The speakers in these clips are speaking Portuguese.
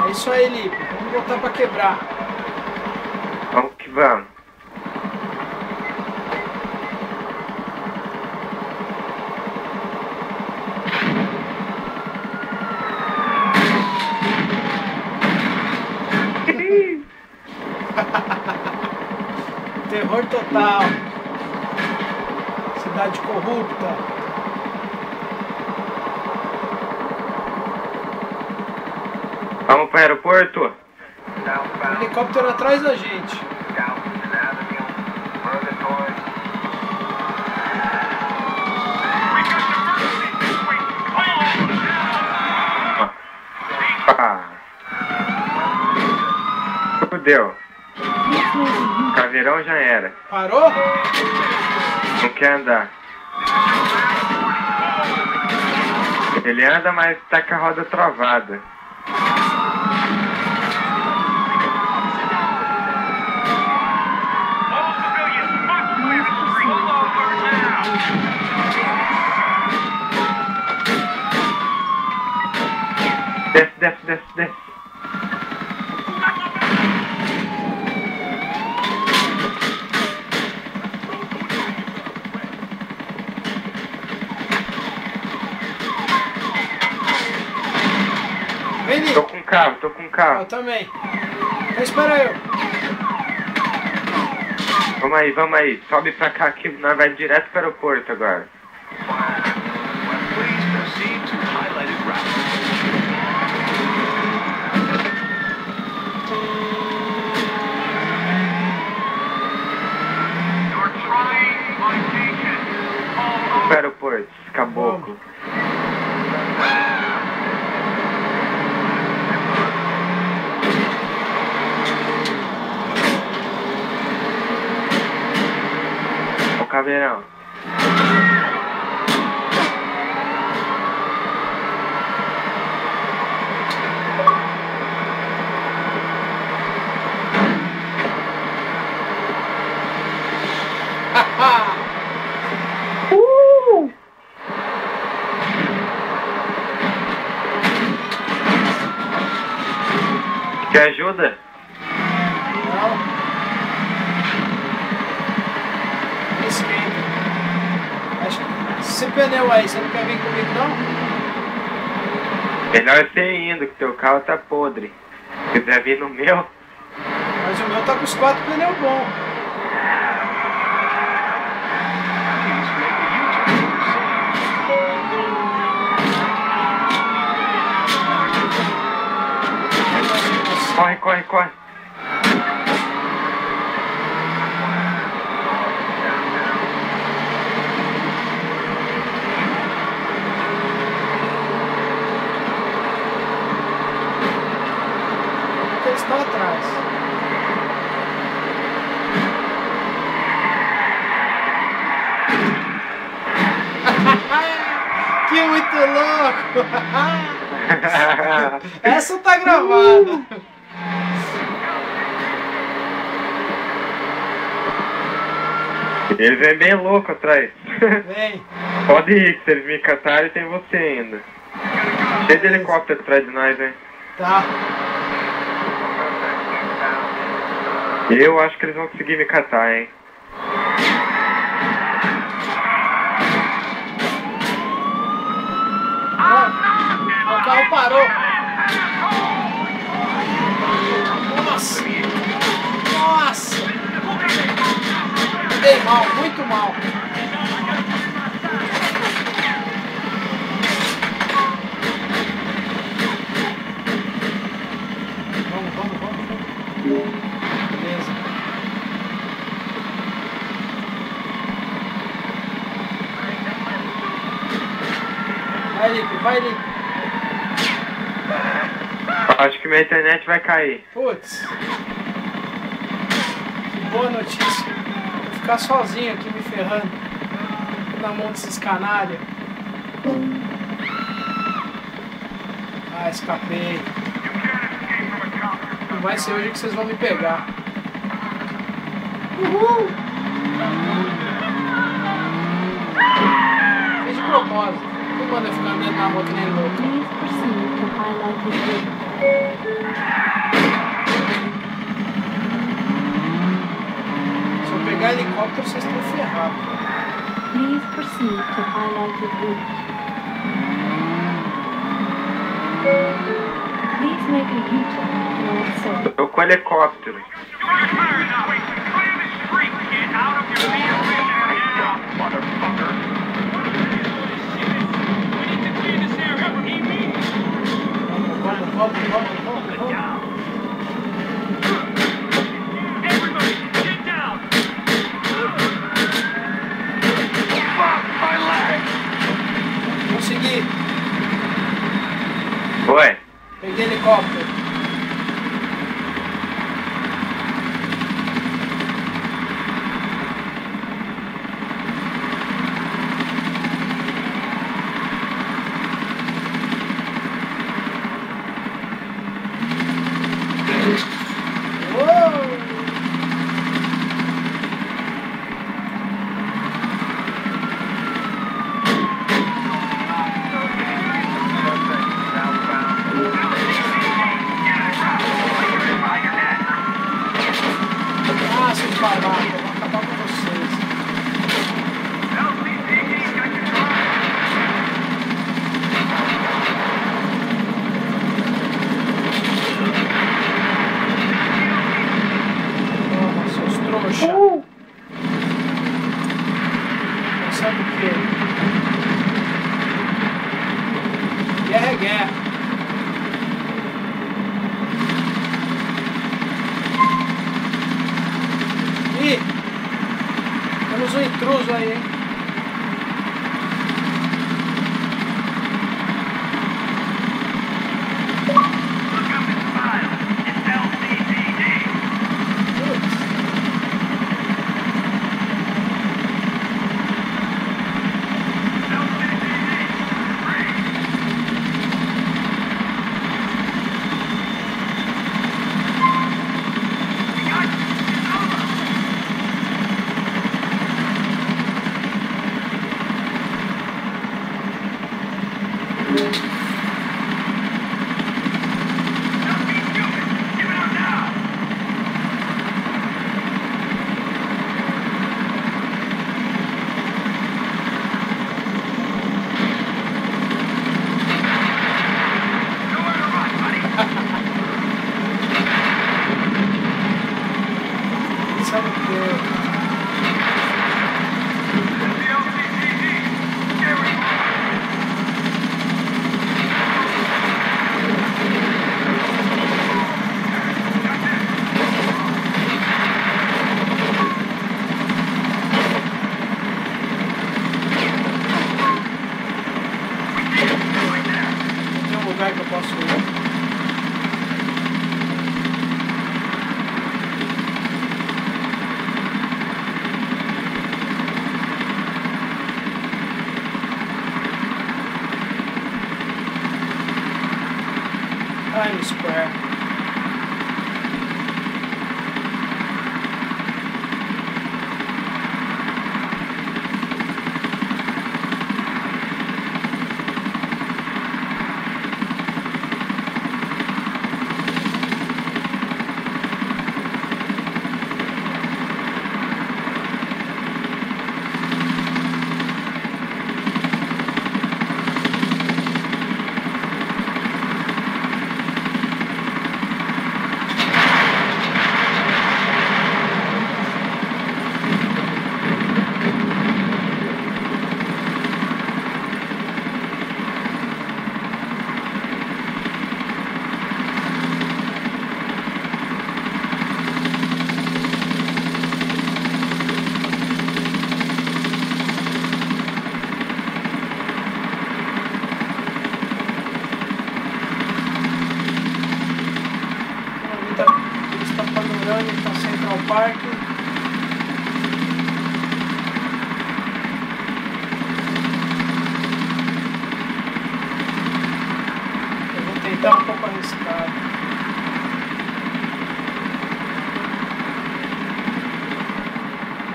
É isso aí, Lipe. Vamos voltar pra quebrar. Vamos que vamos. Terror total. Cidade corrupta. Vamos pro aeroporto? Helicóptero atrás da gente. Fudeu. Caveirão já era. Parou? Não quer andar. Ele anda, mas tá com a roda travada. Desce, desce, desce, desce. Vem, Lipe. Tô com carro. Eu também. Então espera eu. Vamos aí. Sobe pra cá que nós vai direto pro aeroporto agora. Pro aeroporto, caboclo. O caveirão. Quer ajuda? Não. Esquenta. Acho que esse pneu aí, você não quer vir comigo não? Melhor você indo, que teu carro tá podre. Se quiser vir no meu. Mas o meu tá com os 4 pneus bons. Corre, corre, corre. Eles estão atrás. Que muito louco! Essa tá gravada. Eles vêm bem louco atrás. Vem. Pode ir, que se eles me catarem, tem você ainda. Cheio de helicóptero atrás de nós, hein? Tá. Eu acho que eles vão conseguir me catar, hein? O carro parou. Nossa. Nossa. Dei mal, muito mal. Vamos. Beleza. Vai, Lipe. Acho que minha internet vai cair. Putz. Que boa notícia. Vou ficar sozinho aqui me ferrando. Na mão desses canalha. Ah, escapei. Não vai ser hoje que vocês vão me pegar. Uhul! Fez de propósito. Não manda ficar andando na rua que nem louco. Please proceed to highlighted route. Se eu pegar helicóptero, vocês estão ferrados. Please proceed to highlighted route. Please make a U-turn towards Seoul. Tô com helicóptero. Vamos. Consegui. Oi. Peguei helicóptero. Ah, seus babacas, eu vou acabar com vocês. Toma, seus trouxa. Pensando o quê? Guerra é guerra. Ih, temos um intruso aí, hein? Putz. Sabe o que? Tem um lugar que eu posso ir. Times Square. Está panorâmica, está Central Park. Eu vou tentar um pouco arriscado.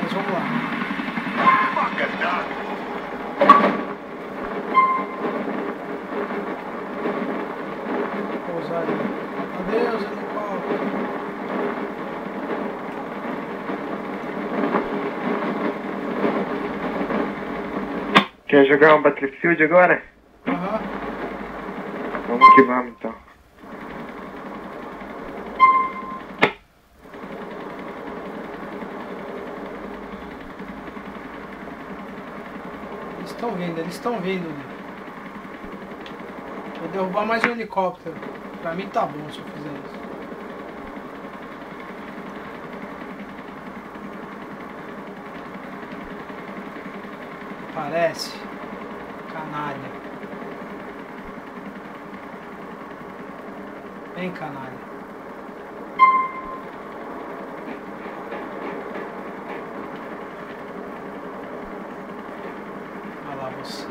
Mas vamos lá. pousar ali. Adeus, helicóptero. Quer jogar um Battlefield agora? Aham. Vamos que vamos então. Eles estão vindo. Vou derrubar mais um helicóptero. Pra mim tá bom se eu fizer isso. Parece. Canalha. Vem, canalha. Olha lá você.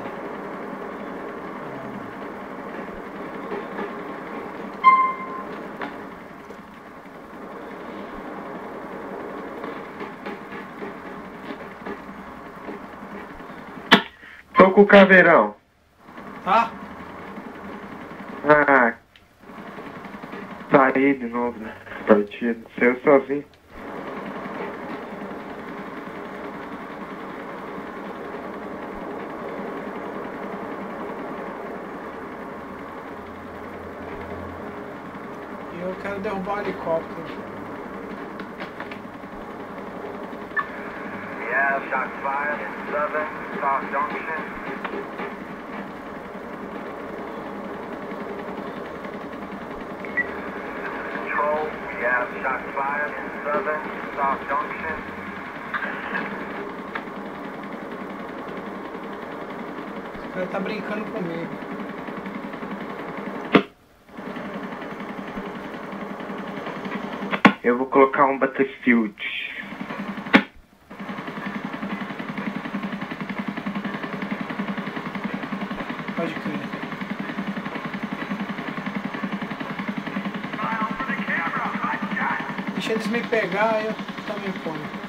Tô com o caveirão. Tá? Ah. Saí de novo, né? Partido. Saiu sozinho. E eu quero derrubar o helicóptero. Yeah, shots fired in 7, South Junction. Control, we have shots fired in 7, South Junction. Esse cara tá brincando comigo. Eu vou colocar um Battlefield. Pode crer. Deixa eles me pegar e eu também ponho.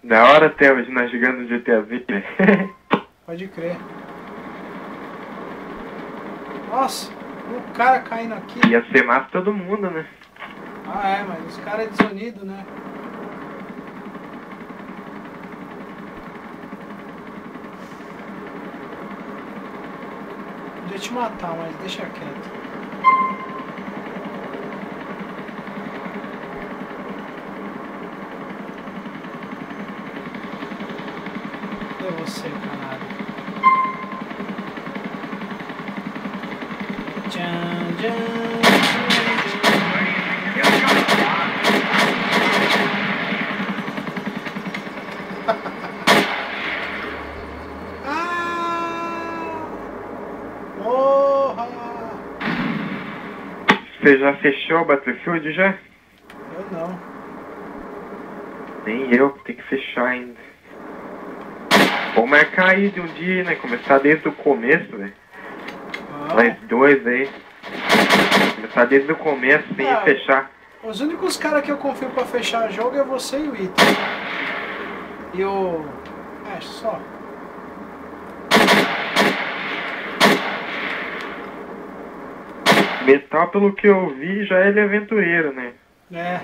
Da hora até hoje nós jogando GTA V, né? Pode crer. Nossa, o cara caindo aqui. Ia ser massa todo mundo, né? Ah é, mas os caras é desunido, né? Podia te matar, mas deixa quieto. Cadê você, canalha? Tchan, tchan, Você já fechou o Battlefield já? Eu não. Nem eu, tem que fechar ainda. Vou marcar aí de um dia, né? Começar desde o começo, velho. Nós dois aí. Começar desde o começo, sem fechar. Os únicos caras que eu confio pra fechar jogo é você e o Ita. E o... É, só. Metal, pelo que eu vi, já ele é aventureiro, né? É.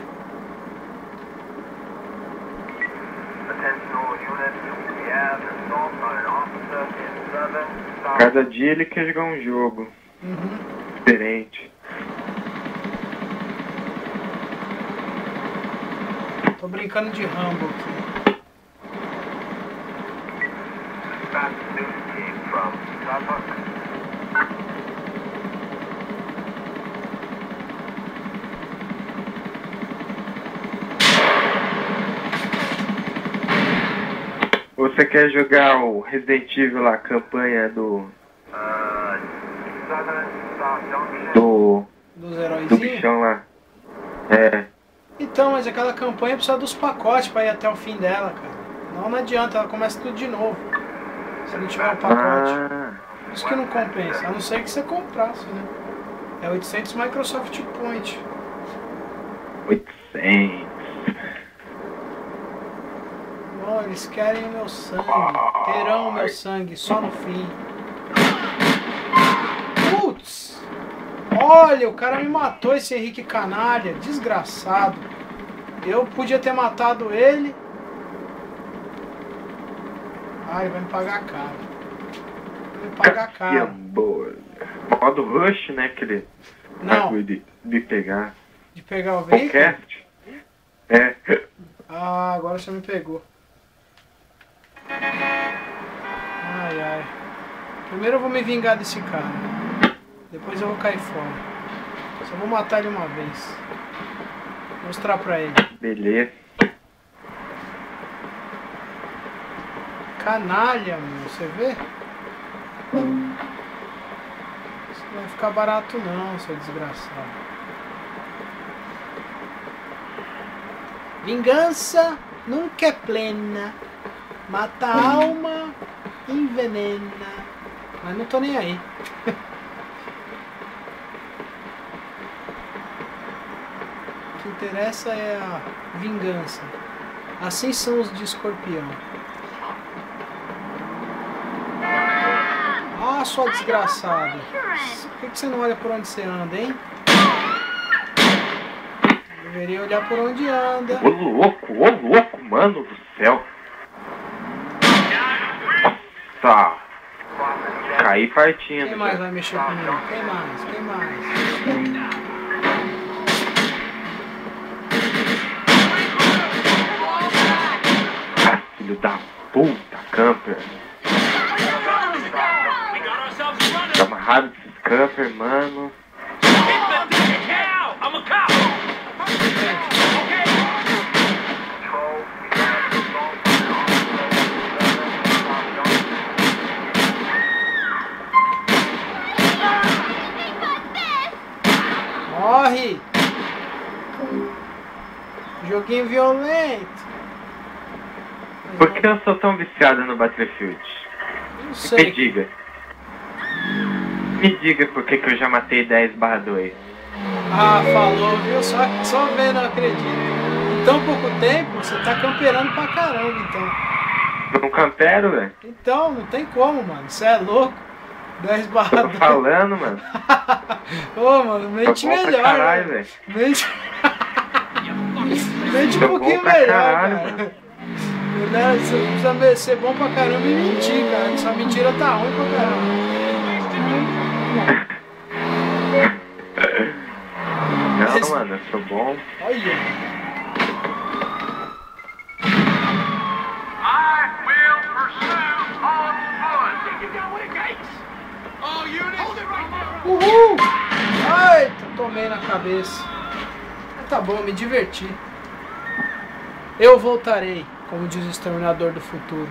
Attentional units, we have assault on an officer in 7, South. Cada dia ele quer jogar um jogo diferente. Tô brincando de Rambo aqui. Dispatch news team from Suffolk. Você quer jogar o Resident Evil lá, a campanha do... 7, South Junction. do Dos heróizinhos. bichão lá. É. Então, mas aquela campanha precisa dos pacotes pra ir até o fim dela, cara. Não adianta, ela começa tudo de novo. Se não tiver o pacote. Por isso que não compensa. A não ser que você comprasse, né? É 800 Microsoft Point. 800. Bom, eles querem o meu sangue. Terão o meu sangue só no fim. Putz! Olha, o cara me matou, esse Henrique canalha. Desgraçado. Eu podia ter matado ele. Ai, vai me pagar caro. Vai me pagar caro. Modo rush, né? Que ele Não. de pegar. De pegar o veículo? Podcast. É. Ah, agora você me pegou. Ai, ai. Primeiro eu vou me vingar desse cara. Depois eu vou cair fora. Só vou matar ele uma vez. Mostrar pra ele. Beleza. Canalha, meu. Você vê? Isso não vai ficar barato não, seu desgraçado. Vingança nunca é plena. Mata a alma, envenena. Mas não tô nem aí. O que interessa é a vingança. Assim são os de Escorpião. Ah, sua desgraçada. Por que você não olha por onde você anda, hein? Deveria olhar por onde anda. Ô louco, mano do céu. Nossa. Caí partindo. Quem mais vai mexer comigo? Quem mais? Ah, filho da puta, camper. Tá amarrado desses camper, mano. Morre! Joguinho violento. Por que eu sou tão viciado no Battlefield? Não Me sei. diga. Me diga por que eu já matei 10/2. Ah, falou, viu? Só vendo, não acredito. Em tão pouco tempo, você tá camperando pra caramba, então. Não campero, velho? Então, não tem como, mano. Você é louco. 10/2. Tô falando, mano. Ô, mano, mente Tô bom pra melhor. caralho, né? velho. Mente. Mente um Tô pouquinho bom pra melhor, caralho, cara. mano. Né? Você precisa ser bom pra caramba e mentir, cara. Essa mentira tá ruim pra caramba. Não, mano, eu sou bom. Olha. I will pursue on foot. Uhul! Ai, tomei na cabeça. Mas tá bom, me diverti. Eu voltarei, como diz o Exterminador do Futuro.